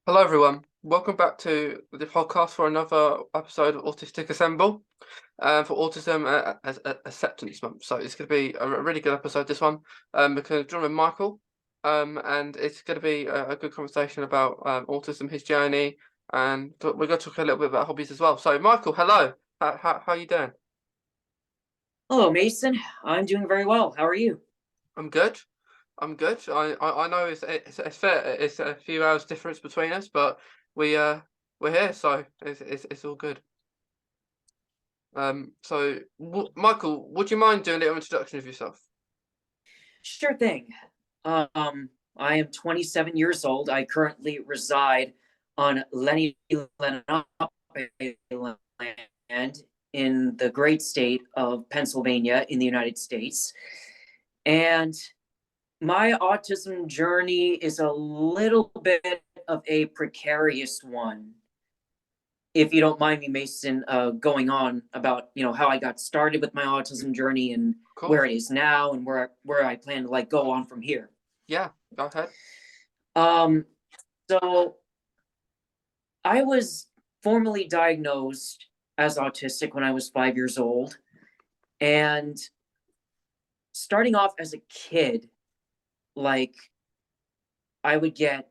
Hello, everyone. Welcome back to the podcast for another episode of Autistic Assemble for Autism Acceptance Month. So it's going to be a really good episode, this one, because join with Michael, and it's going to be a good conversation about autism, his journey, and we're going to talk a little bit about hobbies as well. So, Michael, hello. How are you doing? Hello, Mason. I'm doing very well. How are you? I'm good. I'm good. I know it's fair. It's a few hours difference between us, but we we're here, so it's all good. So Michael, would you mind doing a little introduction of yourself? Sure thing. I am 27 years old. I currently reside on Lenni Lenape land in the great state of Pennsylvania in the United States. And my autism journey is a little bit of a precarious one. If you don't mind me, Mason, going on about how I got started with my autism journey and Of where course. it is now and where I plan to go on from here. Yeah, go ahead. Um, so I was formally diagnosed as autistic when I was 5 years old, and starting off as a kid, like I would get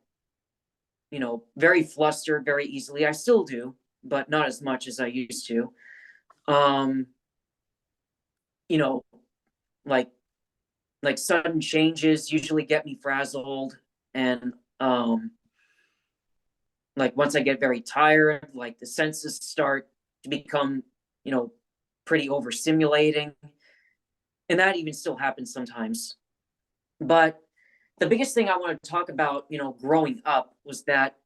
very flustered very easily. I still do, but not as much as I used to. Um, you know, like sudden changes usually get me frazzled, and once I get very tired, like the senses start to become you know pretty overstimulating, and that even still happens sometimes. But the biggest thing I want to talk about, growing up, was that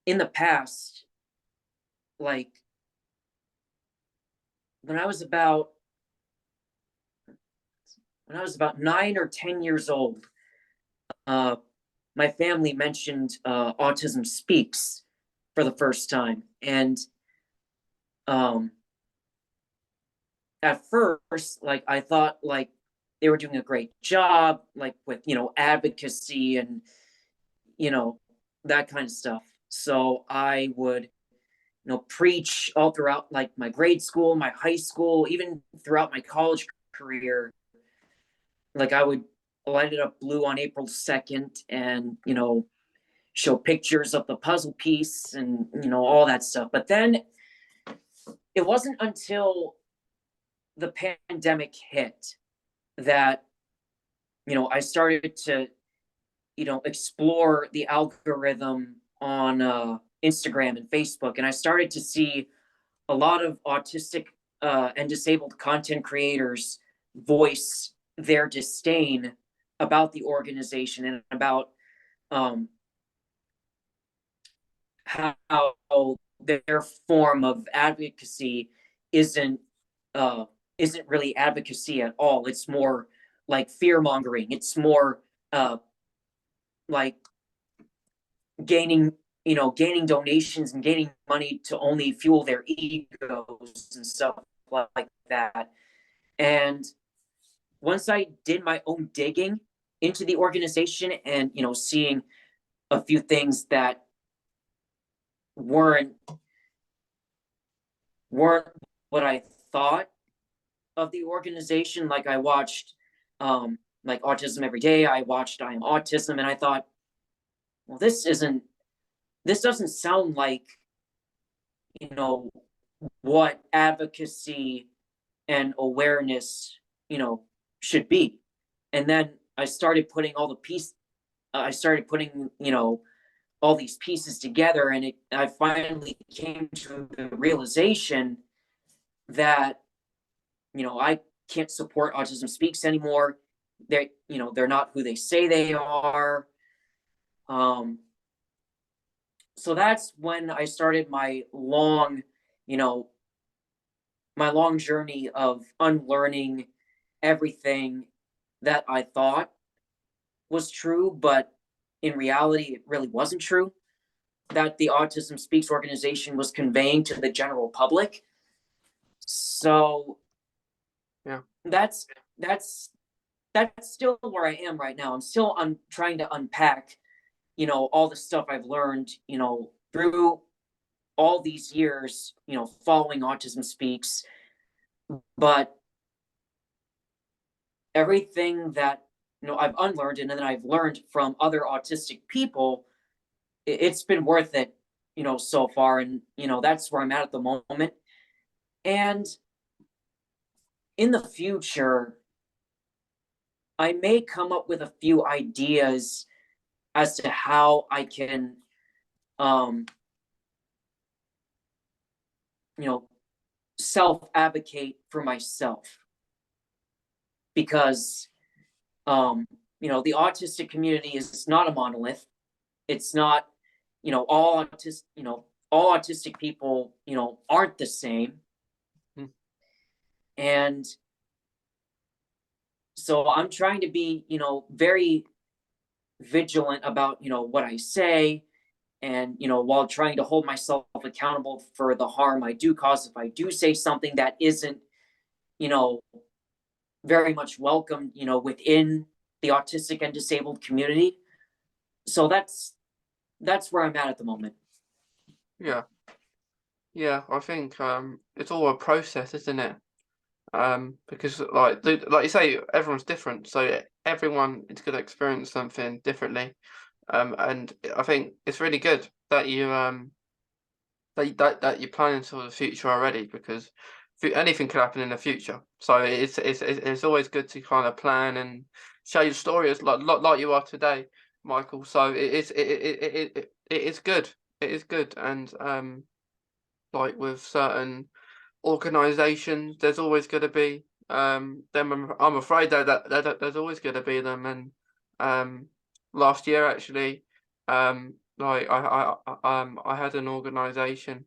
in the past, like when I was about 9 or 10 years old, uh, my family mentioned Autism Speaks for the first time. And um, at first, like I thought like they were doing a great job, like with advocacy and you know that kind of stuff. So I would preach all throughout like my grade school, my high school, even throughout my college career. Like I would light it up blue on April 2nd, and show pictures of the puzzle piece and all that stuff. But then it wasn't until the pandemic hit that I started to explore the algorithm on Instagram and Facebook, and I started to see a lot of autistic and disabled content creators voice their disdain about the organization and about um, how their form of advocacy isn't uh, isn't really advocacy at all. It's more like fear mongering. It's more like gaining donations and gaining money to only fuel their egos and stuff like that. And once I did my own digging into the organization and seeing a few things that weren't weren't what I thought of the organization. Like I watched like Autism Every Day. I watched I Am Autism, and I thought, well, this doesn't sound like you know what advocacy and awareness should be. And then I started putting all the piece. I started putting all these pieces together, and I finally came to the realization that I can't support Autism Speaks anymore. They're not who they say they are. Um, so that's when I started you know, my long journey of unlearning everything that I thought was true, but in reality, it really wasn't true. That the Autism Speaks organization was conveying to the general public. So Yeah. that's that's that's still where I am right now. I'm still trying to unpack, all the stuff I've learned, through all these years, following Autism Speaks. But everything that, I've unlearned and then I've learned from other autistic people, it's been worth it, so far. And, that's where I'm at the moment. And in the future, I may come up with a few ideas as to how I can, um, self-advocate for myself. Because, the autistic community is not a monolith. It's not, all autistic people, aren't the same. Mm. And so I'm trying to be, very vigilant about, what I say, and, while trying to hold myself accountable for the harm I do cause if I do say something that isn't, very much welcome, within the autistic and disabled community. So that's where I'm at the moment. Yeah. Yeah, I think it's all a process, isn't it? Because like you say, everyone's different, so everyone is going to experience something differently. And I think it's really good that that you're planning for the future already, because anything could happen in the future. So it's always good to kind of plan and share your story as like you are today, Michael. So it is good. It is good, and like with certain organizations, there's always going to be them. I'm afraid that there's always going to be them. And last year actually, like I had an organization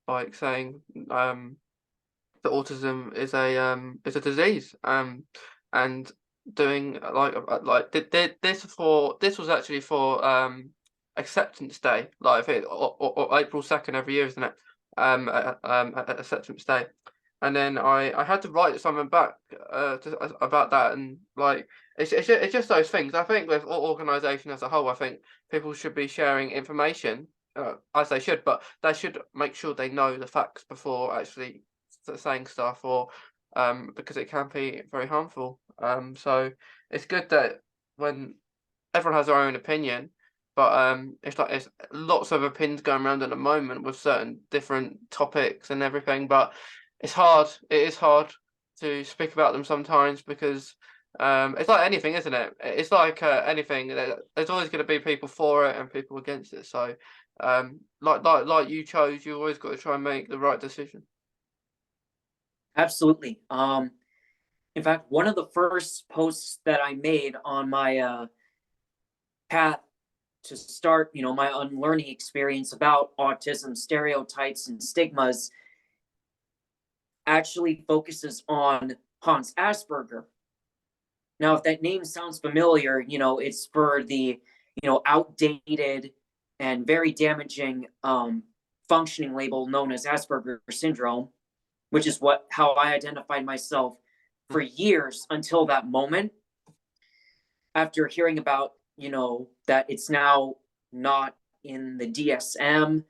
like saying that autism is a disease, and doing this was actually for acceptance day, like I think or April 2nd every year, isn't it? Acceptance day. And then I had to write something back about that, and like it's just those things. I think with organisation as a whole, I think people should be sharing information as they should, but they should make sure they know the facts before actually saying stuff, or because it can be very harmful. So it's good that when everyone has their own opinion, but it's like it's lots of opinions going around at the moment with certain different topics and everything. But it's hard. It is hard to speak about them sometimes, because it's like anything, isn't it? It's like anything. There's always going to be people for it and people against it. So like you chose, you always got to try and make the right decision. Absolutely. In fact, one of the first posts that I made on my path to start, my unlearning experience about autism, stereotypes, and stigmas actually focuses on Hans Asperger. Now, if that name sounds familiar, it's for the, outdated and very damaging functioning label known as Asperger syndrome, which is how I identified myself for years until that moment. After hearing about, that it's now not in the DSM,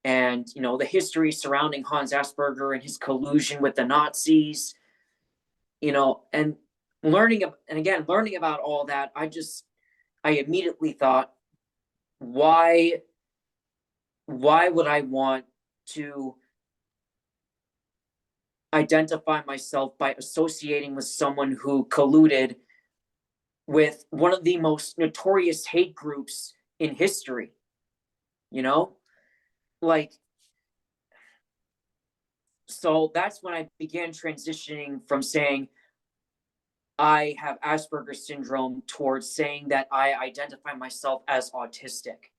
and, the history surrounding Hans Asperger and his collusion with the Nazis, and learning about all that, I immediately thought, why would I want to identify myself by associating with someone who colluded with one of the most notorious hate groups in history? Like, so that's when I began transitioning from saying I have Asperger's syndrome towards saying that I identify myself as autistic.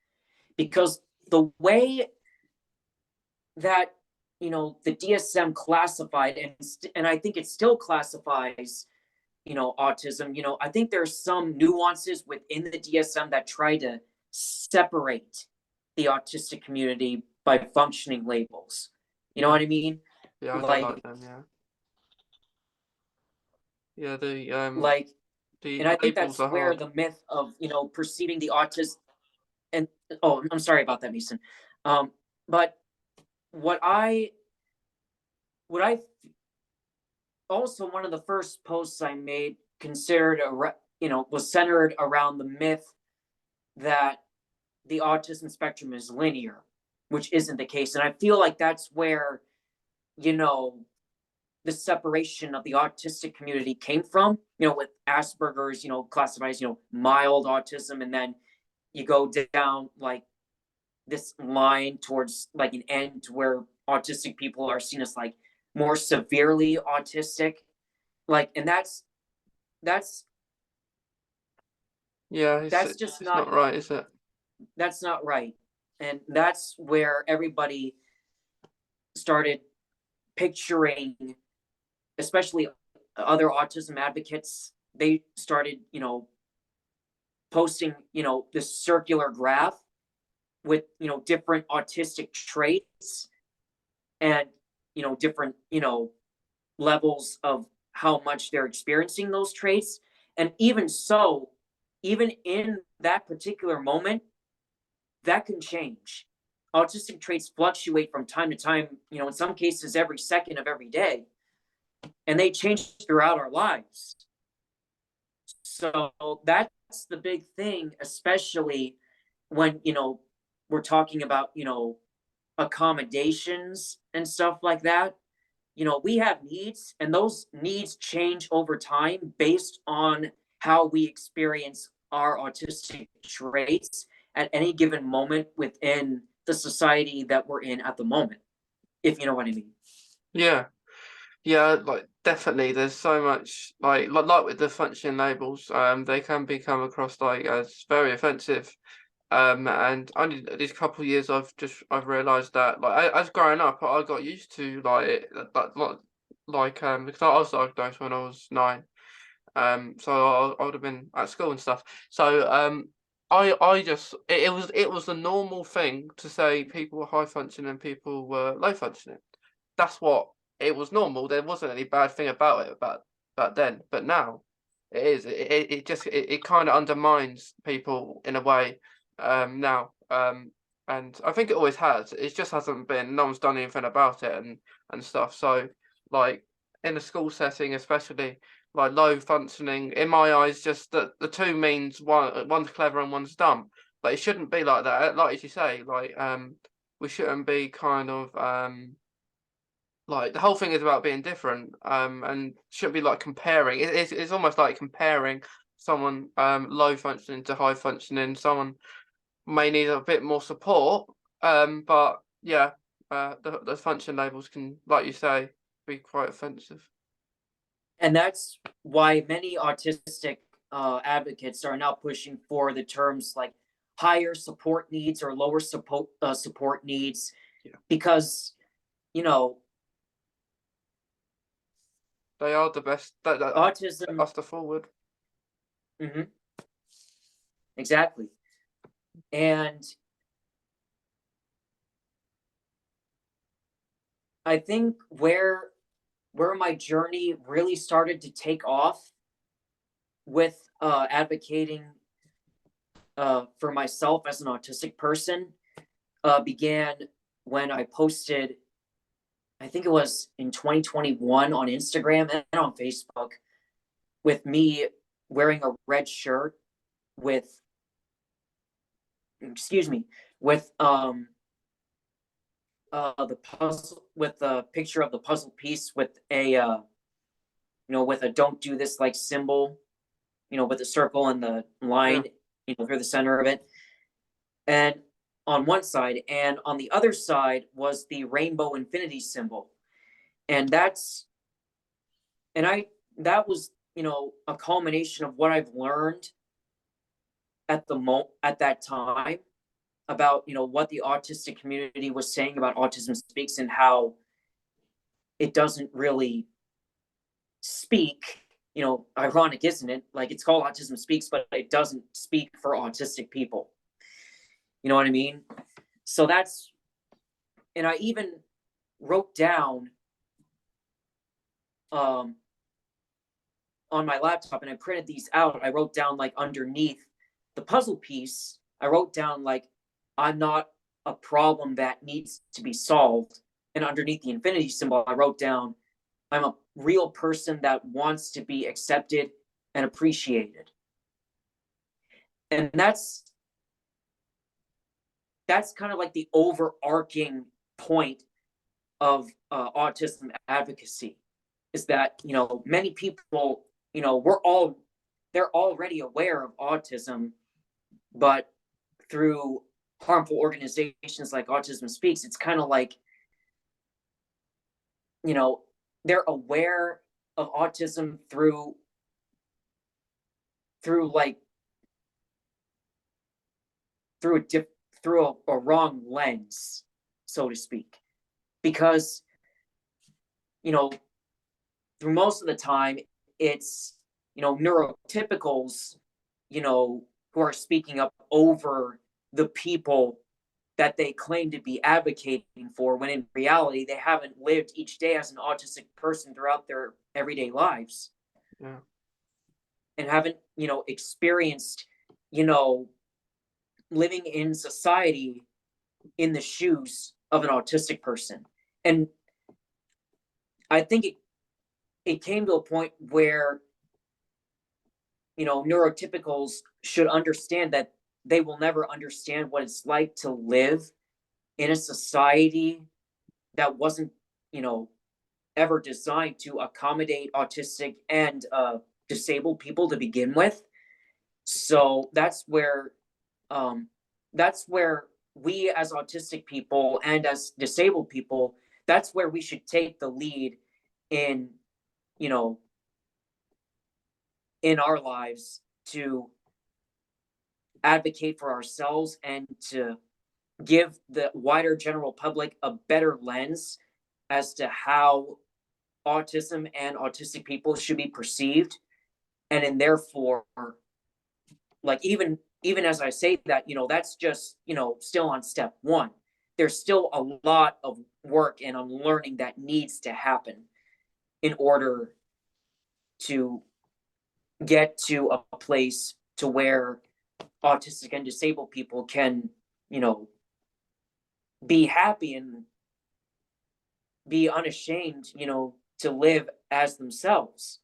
Because the way that, the DSM classified, and I think it still classifies, autism, I think there's some nuances within the DSM that try to separate the autistic community by functioning labels. You know what I mean? Yeah, I don't Like, like them. Yeah, yeah. The like the And I think labels that's are where hard. the myth of, perceiving the autism, and oh, I'm sorry about that, Mason. But what I what I also, one of the first posts I made considered was centered around the myth that the autism spectrum is linear, which isn't the case. And I feel like that's where, you know, the separation of the autistic community came from, with Asperger's, classified as, mild autism. And then you go down like this line towards like an end where autistic people are seen as like more severely autistic. Like, and that's Yeah, that's just it's not right, is it? that's not right. And that's where everybody started picturing, especially other autism advocates, they started, posting, this circular graph with, different autistic traits and, different, levels of how much they're experiencing those traits. And even so, even in that particular moment, that can change. Autistic traits fluctuate from time to time, in some cases every second of every day, and they change throughout our lives. So that's the big thing, especially when, we're talking about, accommodations and stuff like that. We have needs, and those needs change over time based on how we experience our autistic traits at any given moment within the society that we're in at the moment, if you know what I mean. Yeah. Yeah, like definitely. There's so much like with the function labels, they can be come across like as very offensive. And only these couple of years I've realised that as growing up, I got used to because I was diagnosed when I was 9. So I would have been at school and stuff. So I just it was the normal thing to say people were high functioning and people were low functioning. That's what it was normal. There wasn't any bad thing about it back then. But now it is. It kind of undermines people in a way now. And I think it always has. It just hasn't been. No one's done anything about it and stuff. So like in a school setting, especially like low functioning, in my eyes, just that the two means one's clever and one's dumb. But it shouldn't be like that. Like as you say, we shouldn't be kind of like the whole thing is about being different and shouldn't be like comparing. It's almost like comparing someone low functioning to high functioning. Someone may need a bit more support, but yeah, the function labels can, like you say, be quite offensive. And that's why many autistic advocates are now pushing for the terms like higher support needs or lower support needs, Yeah, because you know they are the best. autism. That's the forward. Mhm, exactly. And I think where my journey really started to take off with advocating for myself as an autistic person began when I posted, I think it was in 2021, on Instagram and on Facebook, with me wearing a red shirt with, excuse me, with the puzzle, with the picture of the puzzle piece with a with a "don't do this" like symbol, with the circle and the Yeah, line, through the center of it. And on one side, and on the other side was the rainbow infinity symbol. And I that was, a culmination of what I've learned at that time about, what the autistic community was saying about Autism Speaks, and how it doesn't really speak. Ironic, isn't it? Like, it's called Autism Speaks, but it doesn't speak for autistic people. You know what I mean? So and I even wrote down um, on my laptop and I printed these out, I wrote down like underneath the puzzle piece, I wrote down like, I'm not a problem that needs to be solved. And underneath the infinity symbol, I wrote down, I'm a real person that wants to be accepted and appreciated. And that's kind of like the overarching point of autism advocacy, is that, you know, many people, you know, they're already aware of autism, but through harmful organizations like Autism Speaks, it's kind of like, you know, they're aware of autism through like through a wrong lens, so to speak, because, you know, through most of the time it's, you know, neurotypicals, you know, who are speaking up over the people that they claim to be advocating for, when in reality they haven't lived each day as an autistic person throughout their everyday lives. Yeah. And haven't, you know, experienced, you know, living in society in the shoes of an autistic person. And I think it came to a point where, you know, neurotypicals should understand that they will never understand what it's like to live in a society that wasn't, you know, ever designed to accommodate autistic and disabled people to begin with. So um, that's where we as autistic people and as disabled people, that's where we should take the lead in, you know, in our lives, to advocate for ourselves and to give the wider general public a better lens as to how autism and autistic people should be perceived. And therefore, like, even as I say that, you know, that's just, you know, still on step one. There's still a lot of work and unlearning that needs to happen in order to get to a place to where autistic and disabled people can, you know, be happy and be unashamed, you know, to live as themselves.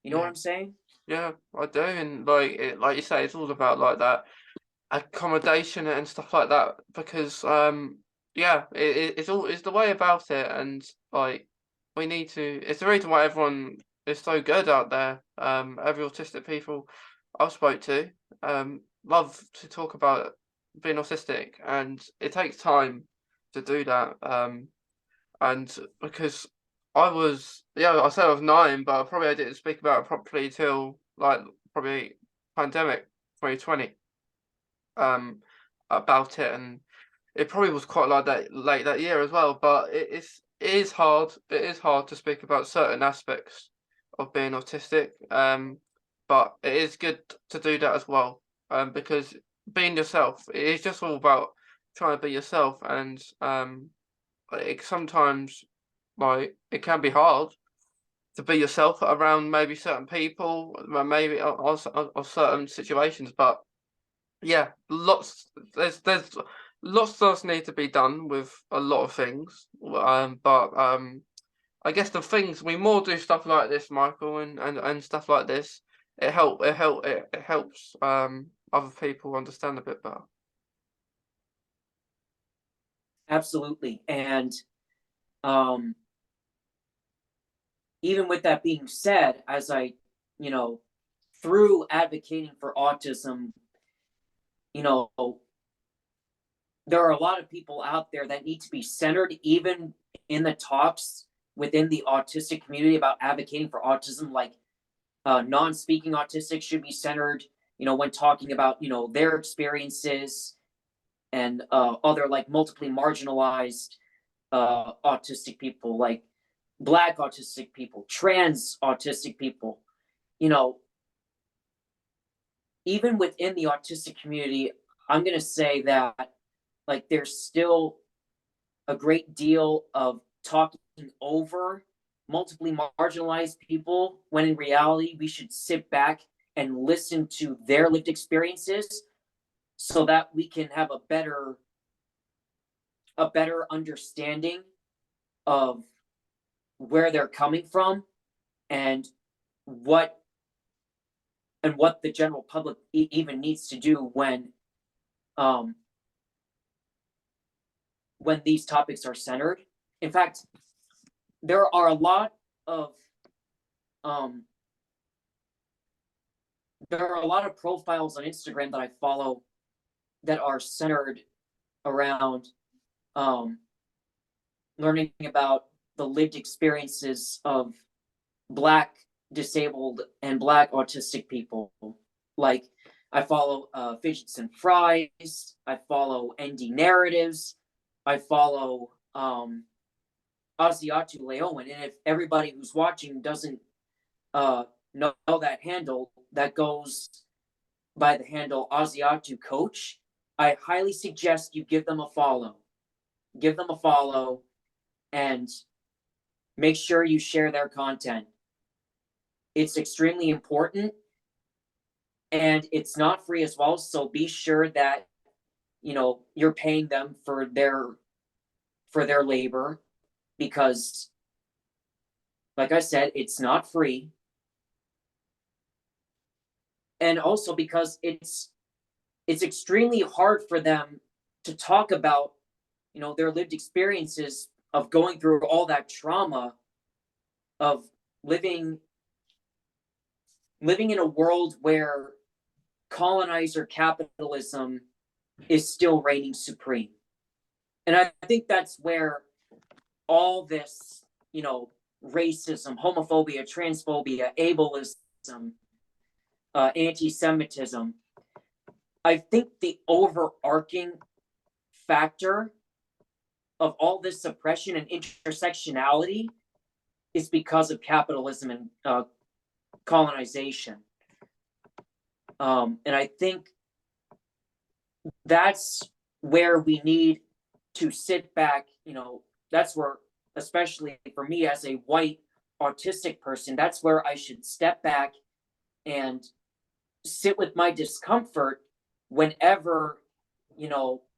You know what Yeah. I'm saying? Yeah, I do. And like you say, it's all about like that accommodation and stuff like that, because yeah, it's the way about it. And like, we need to, it's the reason why everyone is so good out there. Every autistic people I've spoke to love to talk about being autistic, and it takes time to do that. And because I said I was 9, but probably I didn't speak about it properly till like probably pandemic 2020, um, about it. And it probably was quite like that late that year as well. But it is hard. It is hard to speak about certain aspects of being autistic. But it is good to do that as well. Because being yourself, it is just all about trying to be yourself. And it sometimes, like, it can be hard to be yourself around maybe certain people, maybe or certain situations. But yeah, there's lots does need to be done with a lot of things. But I guess the things we more do stuff like this, Michael, and stuff like this, it helps other people understand a bit better. Absolutely. And um, even with that being said, as I, you know, through advocating for autism, you know, there are a lot of people out there that need to be centered, even in the talks within the autistic community about advocating for autism. Like, non-speaking autistics should be centered, you know, when talking about, you know, their experiences, and other like multiply marginalized autistic people, like Black autistic people, trans autistic people, you know, even within the autistic community, I'm going to say that, like, there's still a great deal of talking over multiply marginalized people, when in reality we should sit back and listen to their lived experiences so that we can have a better understanding of where they're coming from and what the general public even needs to do um, when these topics are centered. In fact, there are a lot of profiles on Instagram that I follow that are centered around learning about the lived experiences of Black disabled and Black autistic people. Like, I follow Fidgets and Fries, I follow ND Narratives, I follow Asiatu Leowen. And if everybody who's watching doesn't know that handle, that goes by the handle Asiatu Coach, I highly suggest you give them a follow. Give them a follow and make sure you share their content. It's extremely important, and it's not free as well, so be sure that you're paying them for their labor, because like I said, it's not free. And also because it's extremely hard for them to talk about their lived experiences of going through all that trauma of living in a world where colonizer capitalism is still reigning supreme. And I think that's where all this, racism, homophobia, transphobia, ableism, anti-Semitism, I think the overarching factor of all this suppression and intersectionality is because of capitalism and colonization. And I think that's where we need to sit back, that's where, especially for me as a white autistic person, that's where I should step back and sit with my discomfort whenever,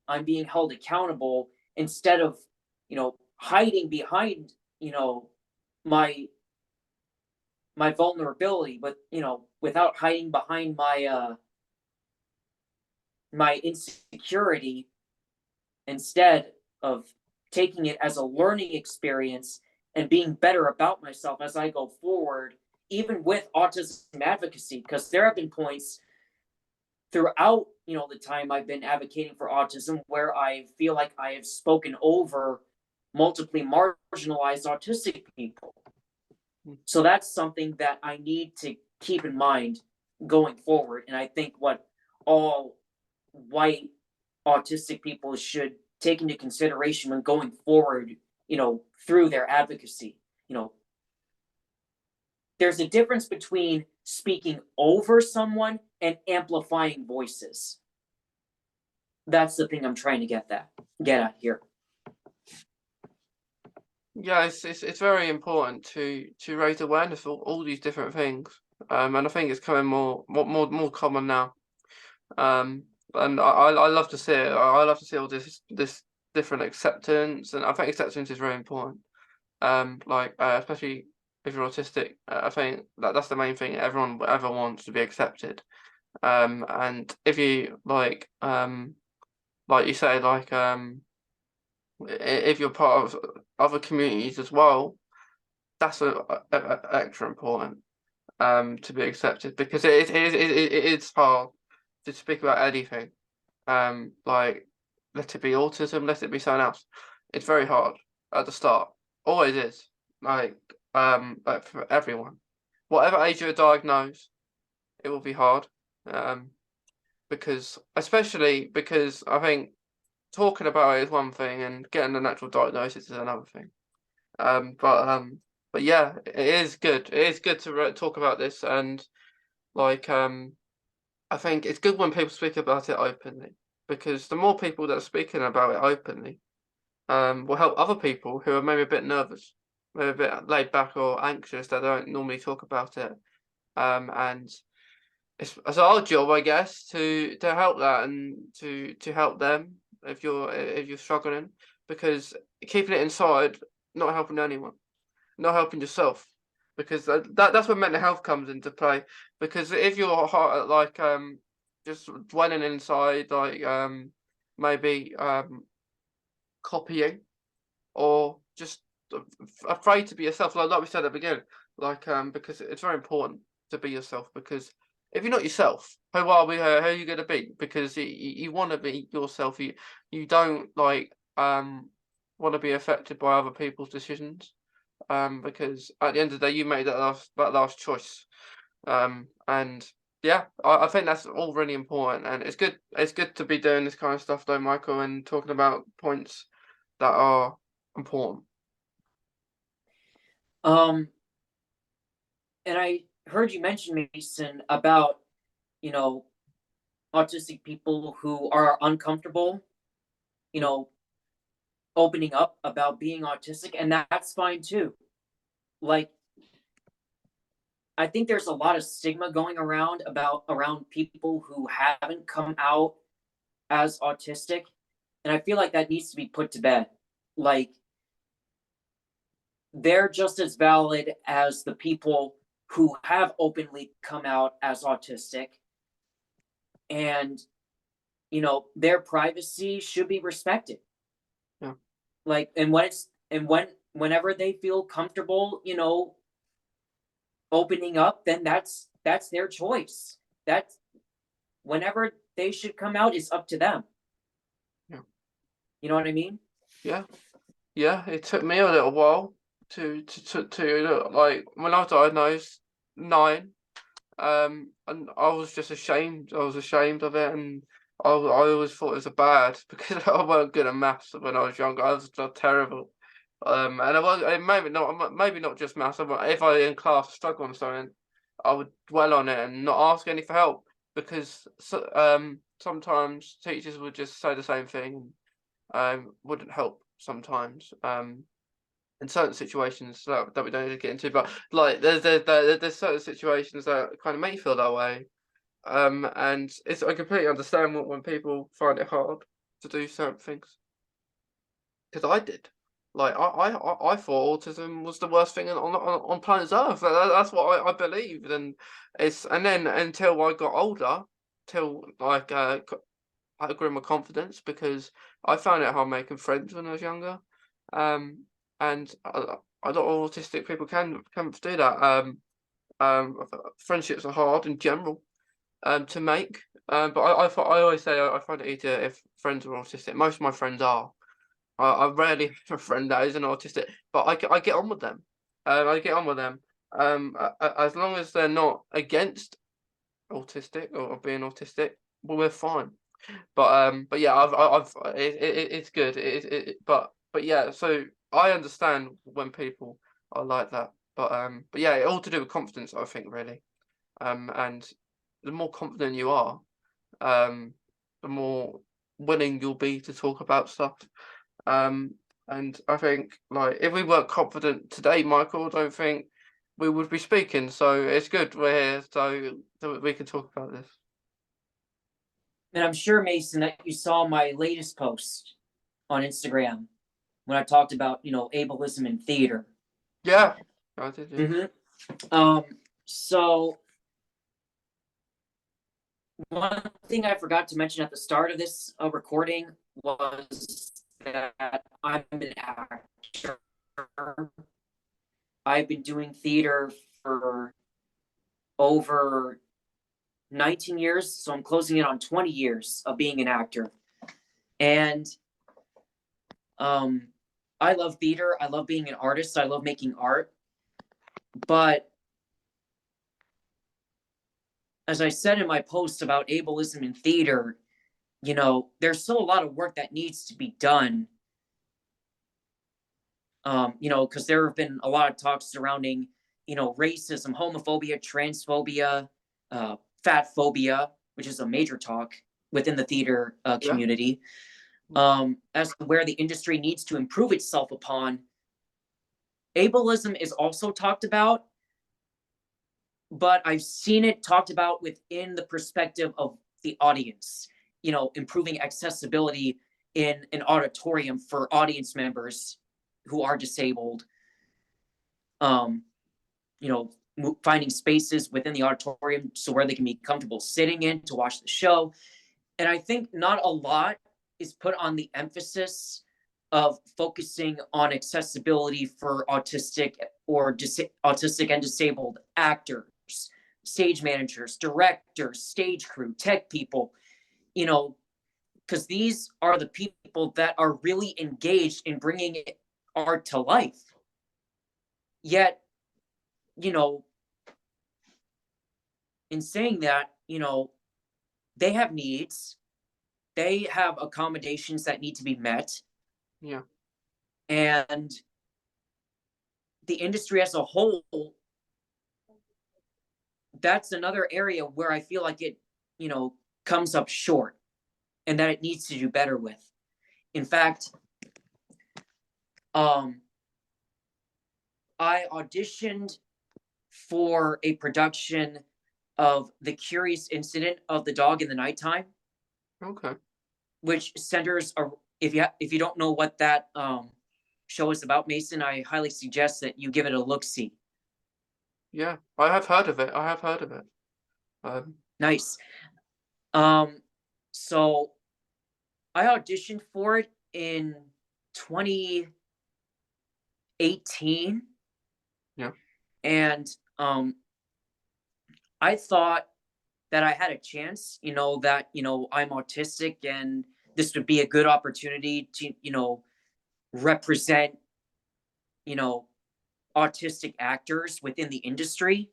I'm being held accountable, instead of, hiding behind, my vulnerability, but, without hiding behind my insecurity, instead of taking it as a learning experience and being better about myself as I go forward, even with autism advocacy, because there have been points throughout the time I've been advocating for autism where I feel like I have spoken over multiply marginalized autistic people. So that's something that I need to keep in mind going forward. And I think what all white autistic people should take into consideration when going forward, through their advocacy. There's a difference between speaking over someone and amplifying voices. That's the thing I'm trying to get at here. Yeah, it's very important to raise awareness of all these different things. And I think it's coming more common now. And I love to see it. I love to see all this different acceptance, and I think acceptance is very important. Especially if you're autistic, I think that's the main thing everyone ever wants, to be accepted. And if you like you say, if you're part of other communities as well, that's extra important to be accepted, because it's hard to speak about anything. Let it be autism, let it be something else. It's very hard at the start. Always is. Like for everyone. Whatever age you're diagnosed, it will be hard. Because I think talking about it is one thing and getting the natural diagnosis is another thing. But yeah, it is good. It is good to talk about this, and I think it's good when people speak about it openly, because the more people that are speaking about it openly, will help other people who are maybe a bit nervous maybe a bit laid back or anxious, they don't normally talk about it. And it's our job, I guess, to help that and to help them if you're struggling, because keeping it inside not helping anyone, not helping yourself, because that's where mental health comes into play. Because if you're like just dwelling inside, like maybe copying or just afraid to be yourself, like we said at the beginning, like because it's very important to be yourself, because if you're not yourself, who are we? Who are you going to be? Because you want to be yourself. You don't like want to be affected by other people's decisions. Because at the end of the day, you made that last choice. And yeah, I think that's all really important, and it's good. It's good to be doing this kind of stuff, though, Michael, and talking about points that are important. Um, and I heard you mention, Mason, about, you know, autistic people who are uncomfortable, you Mm. know, opening up about being autistic, and that's fine too. Like, I think there's a lot of stigma going around around people who haven't come out as autistic, and I feel like that needs to be put to bed. Like, they're just as valid as the people who have openly come out as autistic, and their privacy should be respected. Yeah. Like, whenever they feel comfortable, opening up, then that's their choice. That's Whenever they should come out is up to them. Yeah. You know what I mean? Yeah. Yeah. It took me a little while to like when I was diagnosed 9. And I was just ashamed. I was ashamed of it, and I always thought it was a bad because I wasn't good at maths when I was younger. I was just terrible. And I was maybe not just maths. If I in class struggle on something, I would dwell on it and not ask any for help, because sometimes teachers would just say the same thing, wouldn't help sometimes. In certain situations that we don't need to get into, but like there's certain situations that kind of make you feel that way. And I completely understand when people find it hard to do certain things, because I did. Like I thought autism was the worst thing on planet Earth. That's what I believed, and then until I got older, till like I grew my confidence, because I found it hard making friends when I was younger. Um, and a lot of autistic people can do that. Friendships are hard in general to make. But I always say I find it easier if friends are autistic. Most of my friends are. I rarely have a friend that isn't autistic, but I get on with them. I get on with them. As long as they're not against autistic or being autistic, well, we're fine. But yeah, it's good. But yeah, so I understand when people are like that. But yeah, all to do with confidence, I think, really. And the more confident you are, um, the more willing you'll be to talk about stuff. Um, and I think, like, if we weren't confident today, Michael, I don't think we would be speaking. So it's good we're here, so we can talk about this. And I'm sure, Mason, that you saw my latest post on Instagram when I talked about, ableism in theater. Yeah, I did. Yeah. So one thing I forgot to mention at the start of this recording was that I'm an actor. I've been doing theater for over 19 years, so I'm closing in on 20 years of being an actor. And I love theater. I love being an artist. I love making art. But as I said in my post about ableism in theater, there's still a lot of work that needs to be done. Because there have been a lot of talks surrounding, racism, homophobia, transphobia, fat phobia, which is a major talk within the theater Yeah. community, as to where the industry needs to improve itself upon. Ableism is also talked about, but I've seen it talked about within the perspective of the audience, improving accessibility in an auditorium for audience members who are disabled. You know, finding spaces within the auditorium so where they can be comfortable sitting in to watch the show. And I think not a lot is put on the emphasis of focusing on accessibility for autistic autistic and disabled actors, stage managers, directors, stage crew, tech people, because these are the people that are really engaged in bringing art to life. Yet, in saying that, they have needs, they have accommodations that need to be met. Yeah. And the industry as a whole, that's another area where I feel like it, comes up short and that it needs to do better with. In fact, I auditioned for a production of The Curious Incident of the Dog in the Nighttime. Okay. Which centers, if you don't know what that show is about, Mason, I highly suggest that you give it a look-see. Yeah, I have heard of it. Nice. So I auditioned for it in 2018. Yeah. And I thought that I had a chance, that, I'm autistic and this would be a good opportunity to, represent, autistic actors within the industry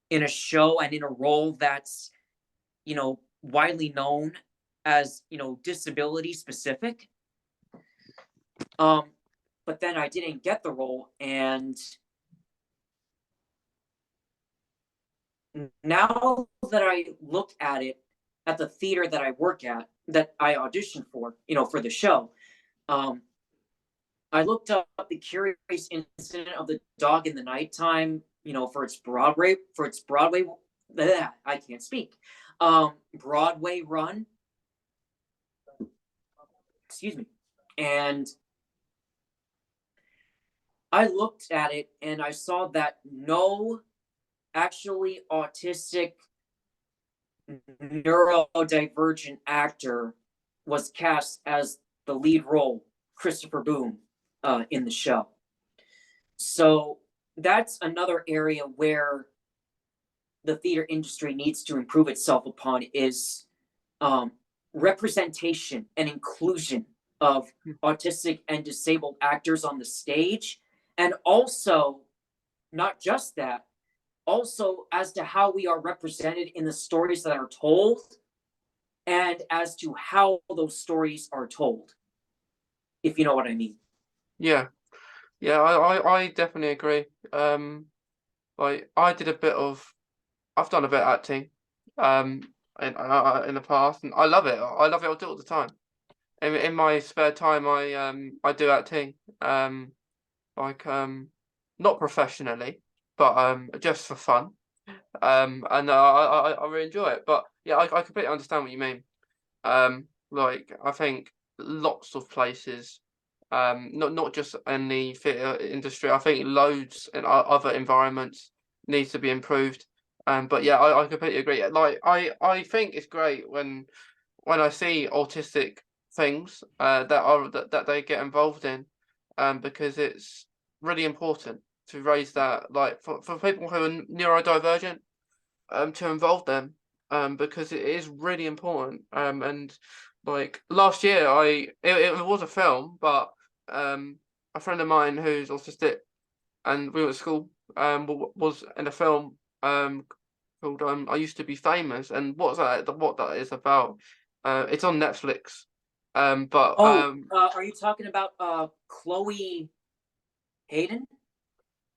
in a show and in a role that's, widely known as, disability specific. But then I didn't get the role, and now that I look at it at the theater that I work at, that I auditioned for, for the show, I looked up The Curious Incident of the Dog in the Nighttime, for its Broadway, I can't speak, Broadway run. Excuse me. And I looked at it and I saw that no actually autistic neurodivergent actor was cast as the lead role, Christopher Boone, in the show. So that's another area where the theater industry needs to improve itself upon, is representation and inclusion of autistic and disabled actors on the stage. And also, not just that, also as to how we are represented in the stories that are told and as to how those stories are told, if you know what I mean. Yeah. Yeah, I definitely agree. Like I've done a bit of acting, in the past, and I love it. I love it. I do it all the time. In my spare time, I do acting. Like not professionally, but just for fun. And I really enjoy it. But yeah, I completely understand what you mean. Like I think lots of places, not just in the theatre industry. I think loads in other environments needs to be improved. But yeah, I completely agree. Like I think it's great when I see autistic things that they get involved in, because it's really important to raise that, like for people who are neurodivergent, to involve them, because it is really important. And like last year, it was a film, but a friend of mine who's autistic and we were at school, was in a film called I Used to Be Famous. And what that is about, it's on Netflix. But Are you talking about Chloe Hayden?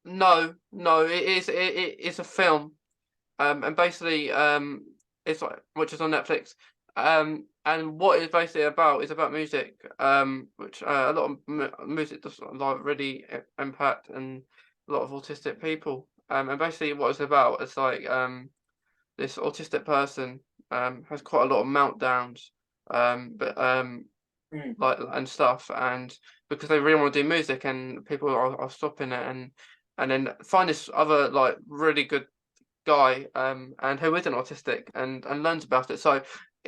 no, it's a film. And basically, it's like, which is on Netflix. and what it's basically about is about music, which a lot of music does like really impact and a lot of autistic people. And basically what it's about is like this autistic person has quite a lot of meltdowns, but Mm. like and stuff, and because they really want to do music, and people are stopping it, and then find this other like really good guy, and who isn't autistic, and learns about it. So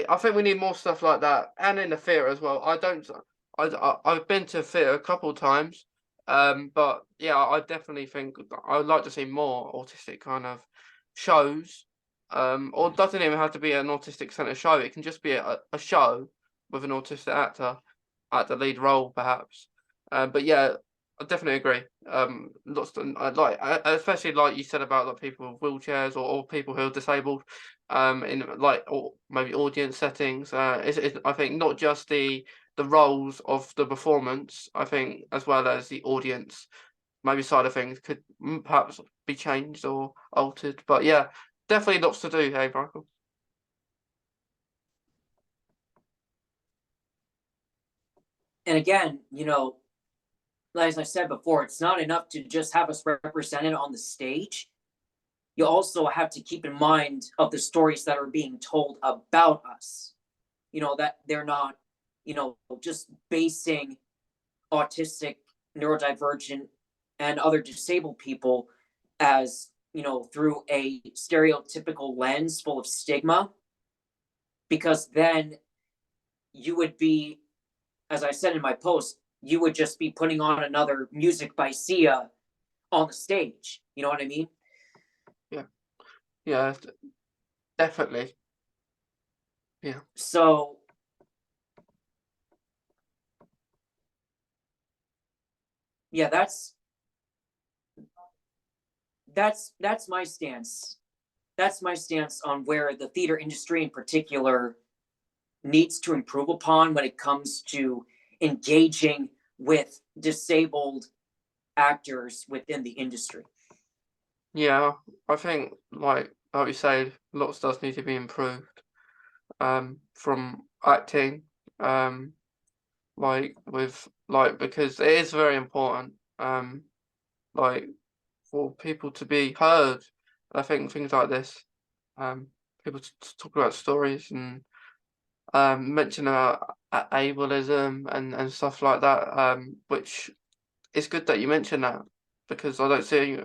I think we need more stuff like that, and in the theatre as well. I've been to theatre a couple of times, but yeah, I definitely think I would like to see more autistic kind of shows, or it doesn't even have to be an autistic centered show. It can just be a show with an autistic actor at the lead role, perhaps. But yeah, I definitely agree. Lots to, like, especially like you said about like people with wheelchairs, or people who are disabled, in like, or maybe audience settings. It's I think not just the roles of the performance. I think as well as the audience, maybe side of things could perhaps be changed or altered. But yeah, definitely lots to do. Hey, Michael. And again, as I said before, it's not enough to just have us represented on the stage. You also have to keep in mind of the stories that are being told about us. That they're not, just basing autistic, neurodivergent, and other disabled people as, through a stereotypical lens full of stigma, because then you would be, as I said in my post, you would just be putting on another music by Sia on the stage. You know what I mean? Yeah, yeah, definitely. Yeah, So yeah, that's my stance. That's my stance on where the theater industry in particular needs to improve upon when it comes to engaging with disabled actors within the industry. yeah. I think like you said, lots does need to be improved. From acting, um, because it is very important. Like for people to be heard. I think things like this, um, people to talk about stories, and mention about ableism and stuff like that. Which is good that you mention that, because I don't see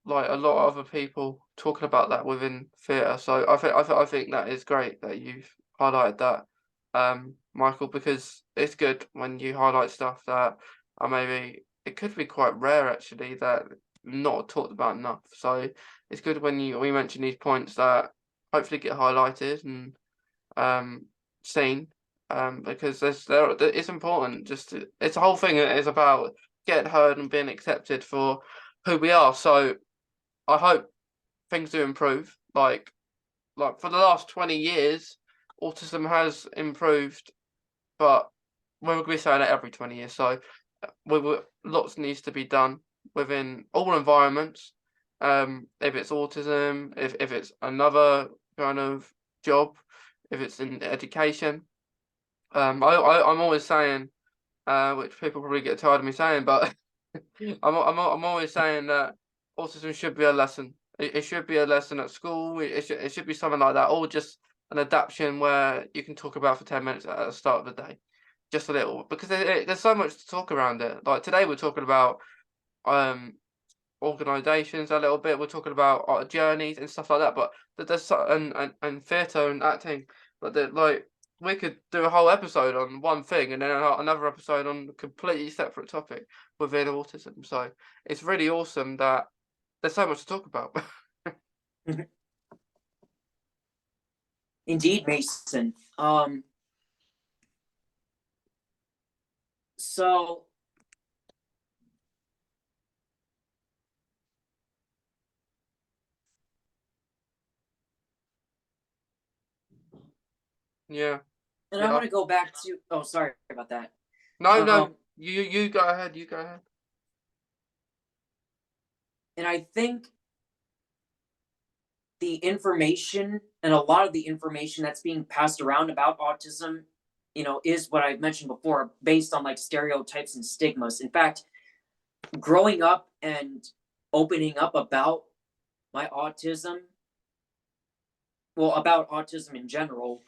like a lot of other people talking about that within theatre. So I think that is great that you've highlighted that, Michael, because it's good when you highlight stuff that are maybe it could be quite rare actually, that not talked about enough. So it's good when we mention these points that hopefully get highlighted and um seen, because it's important. It's a whole thing is about getting heard and being accepted for who we are. So I hope things do improve. Like for the last 20 years, autism has improved, but we're going to be saying that every 20 years. So lots needs to be done within all environments. If it's autism, if it's another kind of job, if it's in education. I'm always saying, which people probably get tired of me saying, but I'm always saying that autism should be a lesson. It should be a lesson at school. It should be something like that, or just an adaptation where you can talk about for 10 minutes at the start of the day, just a little, because there's so much to talk around it. Like today, we're talking about um organizations a little bit. We're talking about our journeys and stuff like that. But and theatre and acting, but like we could do a whole episode on one thing, and then another episode on a completely separate topic within autism. So it's really awesome that there's so much to talk about. Indeed, Mason. So Yeah, and I yeah. want to go back to, oh, sorry about that. No, no. Um, You go ahead. You go ahead. and I think the information and a lot of the information that's being passed around about autism, is what I mentioned before, based on like stereotypes and stigmas. In fact, growing up and opening up about my autism, well, about autism in general,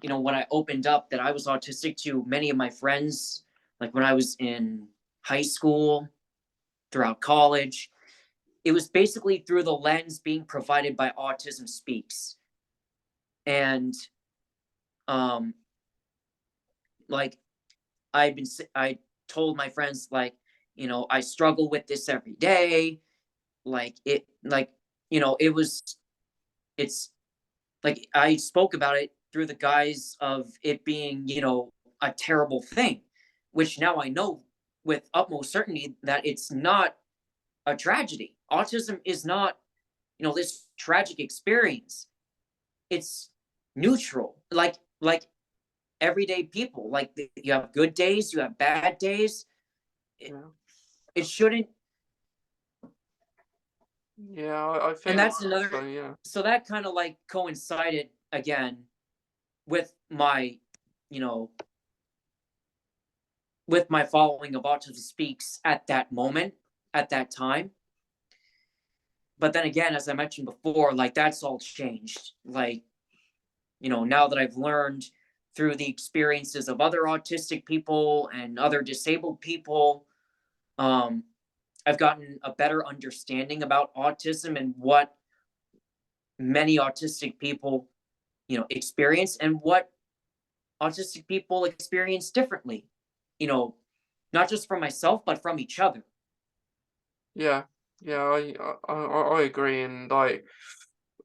when I opened up that I was autistic to many of my friends, like when I was in high school, throughout college, it was basically through the lens being provided by Autism Speaks. And like I told my friends, like, I struggle with this every day. It's like I spoke about it through the guise of it being, a terrible thing, which now I know with utmost certainty that it's not a tragedy. Autism is not, this tragic experience. It's neutral, like everyday people. Like you have good days, you have bad days. It shouldn't. Yeah, I feel. And that's another. So, yeah. So that kind of like coincided again with my, with my following of Autism Speaks at that moment, at that time. But then again, as I mentioned before, like that's all changed. Like, now that I've learned through the experiences of other autistic people and other disabled people, I've gotten a better understanding about autism and what many autistic people, experience, and what autistic people experience differently, not just from myself, but from each other. Yeah, I agree, and like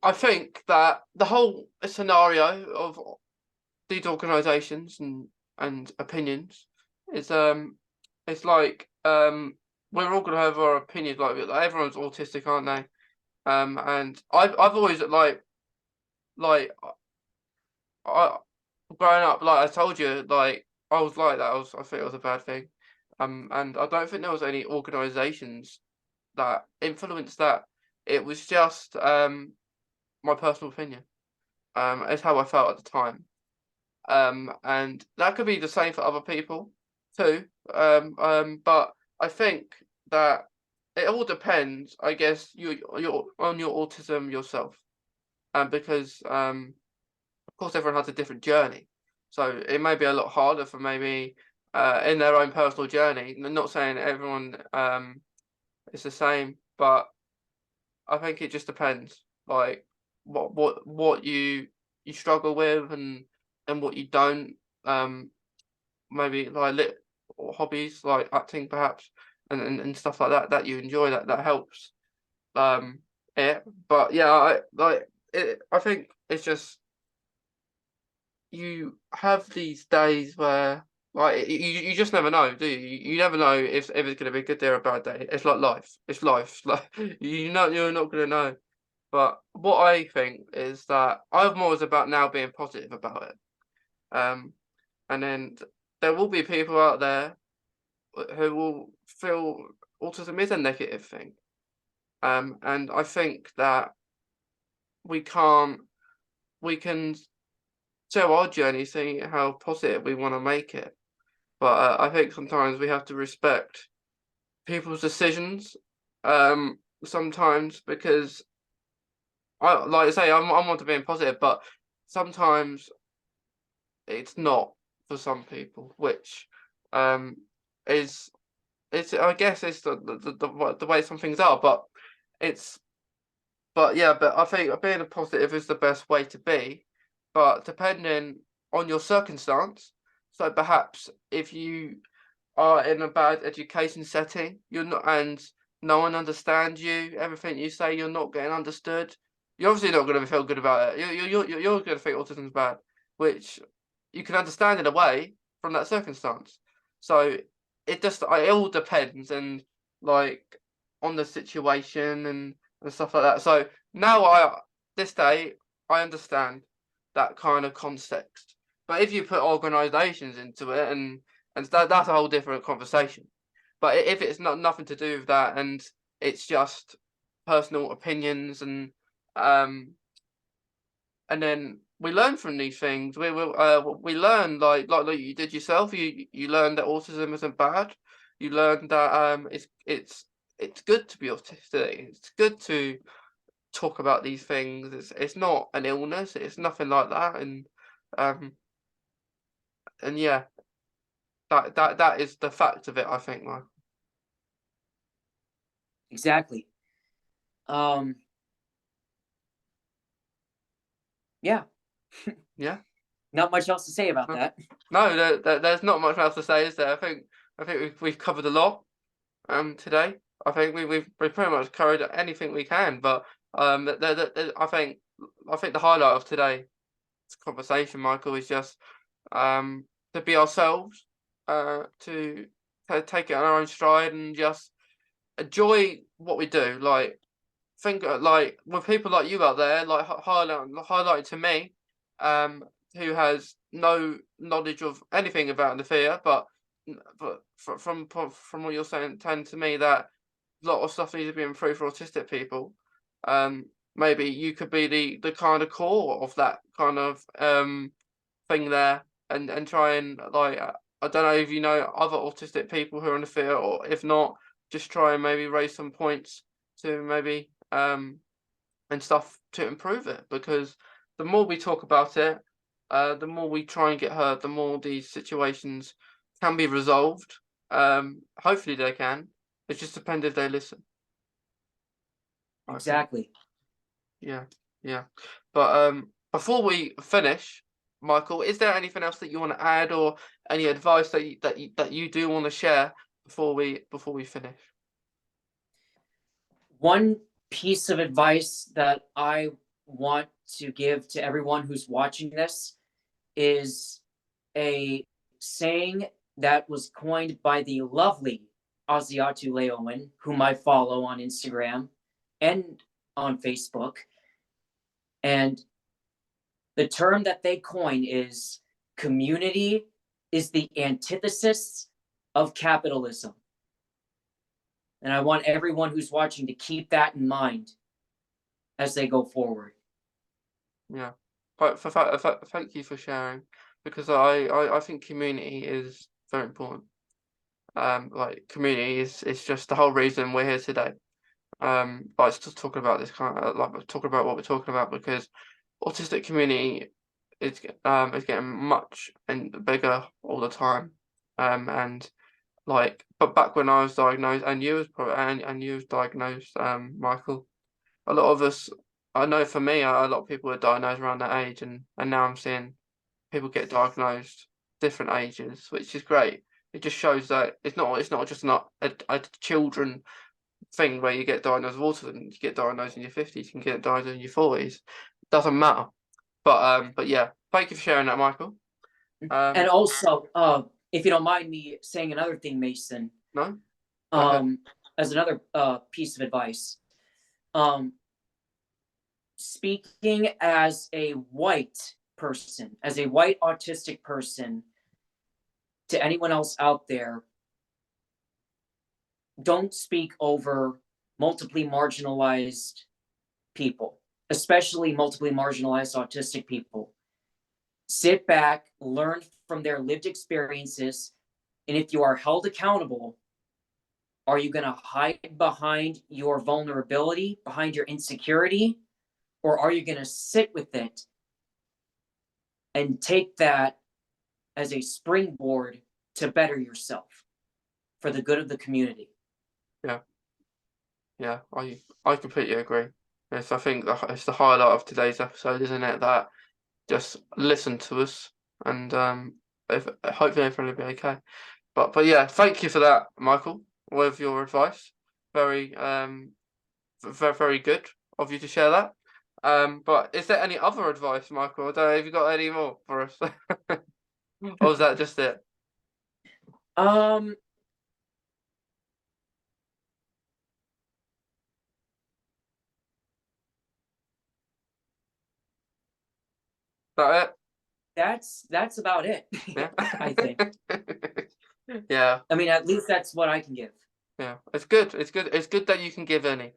I think that the whole scenario of these organisations and opinions is it's like we're all gonna have our opinions, like everyone's autistic, aren't they? And I've always like I growing up, like I told you, like I was like that. I think it was a bad thing. And I don't think there was any organisations that influenced that. It was just my personal opinion. It's how I felt at the time. And that could be the same for other people too. But I think that it all depends, I guess, you're on your autism yourself. Because of course everyone has a different journey. So it may be a lot harder for maybe in their own personal journey. I'm not saying everyone is the same, but I think it just depends, like what you struggle with and what you don't. Maybe like or hobbies like acting perhaps and stuff like that that you enjoy that helps. It. But yeah, I think it's just you have these days where like you just never know, do you? You never know if it's gonna be a good day or a bad day. It's like life. It's life. Like you're not gonna know. But what I think is that I'm always about now being positive about it. Um, and then there will be people out there who will feel autism is a negative thing. And I think that we can't we can tell our journey, see how positive we want to make it. But I think sometimes we have to respect people's decisions. Sometimes because I like I say I'm on to being positive, but sometimes it's not for some people, which um is it's I guess it's the way some things are, but it's yeah, but I think being a positive is the best way to be, but depending on your circumstance. So perhaps if you are in a bad education setting, you're not, and no one understands you, everything you say, you're not getting understood. You're obviously not going to feel good about it. You're going to think autism's bad, which you can understand in a way from that circumstance. So it all depends and like on the situation and stuff like that. So now this day I understand that kind of context. But if you put organisations into it and that's a whole different conversation. But if it's not nothing to do with that and it's just personal opinions um and then we learn from these things. We learn like you did yourself. You learn that autism isn't bad. You learn that it's good to be autistic. It's good to talk about these things. It's not an illness. It's nothing like that. Um and yeah, that is the fact of it, I think, Mike. Exactly. Yeah. Yeah. Not much else to say about No, that. no, there's not much else to say, is there? I think we've covered a lot today. I think we've pretty much covered anything we can, but I think the highlight of today's conversation, Michael, is just to be ourselves, to take it on our own stride and just enjoy what we do. Like, think like with people like you out there, like highlighting to me, who has no knowledge of anything about the fear, but from what you're saying to me, that a lot of stuff needs to be improved for autistic people. Maybe you could be the kind of core of that kind of thing there, and try and like I don't know if you know other autistic people who are in the field, or if not, just try and maybe raise some points to maybe and stuff to improve it, because the more we talk about it, the more we try and get heard, the more these situations can be resolved. Hopefully they can. It just depends if they listen. I think. Exactly. Yeah, yeah. But before we finish, Michael, is there anything else that you want to add, or any advice that you do want to share before we finish? One piece of advice that I want to give to everyone who's watching this is a saying that was coined by the lovely Asiatu Leowen, whom I follow on Instagram and on Facebook. And the term that they coin is community is the antithesis of capitalism. And I want everyone who's watching to keep that in mind as they go forward. Yeah. But thank you for sharing, because I think community is very important. Like community is just the whole reason we're here today. But it's just talking about this kind of like talking about what we're talking about, because autistic community is getting much and bigger all the time. And like, but back when I was diagnosed, and you was probably and you was diagnosed, Michael, a lot of us, I know for me, a lot of people were diagnosed around that age, and now I'm seeing people get diagnosed different ages, which is great. It just shows that it's not just not a children thing where you get diagnosed with autism. You get diagnosed in your 50s, you can get diagnosed in your 40s. It doesn't matter. But yeah, thank you for sharing that, Michael. And also, if you don't mind me saying another thing, Mason. No. As another piece of advice, speaking as a white person, as a white autistic person, to anyone else out there, don't speak over multiply marginalized people, especially multiply marginalized autistic people. Sit back, learn from their lived experiences, and if you are held accountable, are you going to hide behind your vulnerability, behind your insecurity, or are you going to sit with it and take that as a springboard to better yourself for the good of the community? Yeah, I completely agree. Yes, I think it's the highlight of today's episode, isn't it? That just listen to us, and if hopefully everything will be okay. But yeah, thank you for that, Michael, with your advice. Very very good of you to share that. But is there any other advice, Michael? I don't know if you got any more for us, or was that just it? That it? That's about it. Yeah. I think. Yeah. I mean, at least that's what I can give. Yeah, it's good. It's good. It's good that you can give any,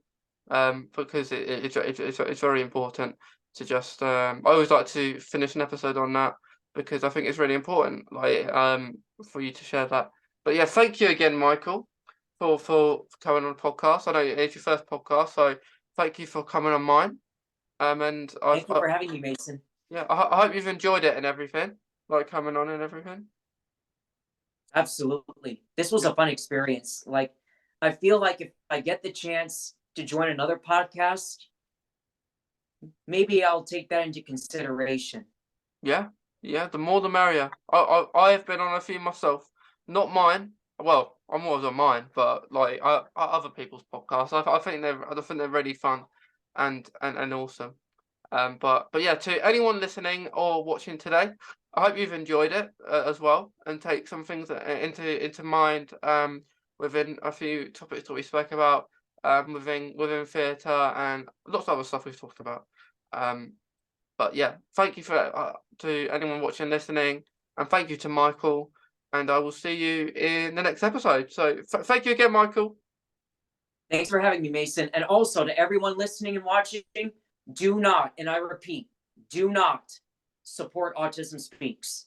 because it's very important. to just I always like to finish an episode on that because I think it's really important, like for you to share that. But yeah, thank you again, Michael, for coming on the podcast. I know it's your first podcast, so thank you for coming on mine. And Thank you for having me, Mason. yeah, I hope you've enjoyed it and everything, like coming on and everything. Absolutely. This was a fun experience. Like, I feel like if I get the chance to join another podcast, maybe I'll take that into consideration. Yeah, yeah, the more the merrier. I have been on a few myself, not mine. Well, I'm always on mine, but like other people's podcasts. I think they're really fun, and awesome. But yeah, to anyone listening or watching today, I hope you've enjoyed it as well, and take some things into mind within a few topics that we spoke about within theatre and lots of other stuff we've talked about. Um, but yeah, thank you for to anyone watching, listening, and thank you to Michael. And I will see you in the next episode. So thank you again, Michael. Thanks for having me, Mason. And also to everyone listening and watching, do not, and I repeat, do not support Autism Speaks.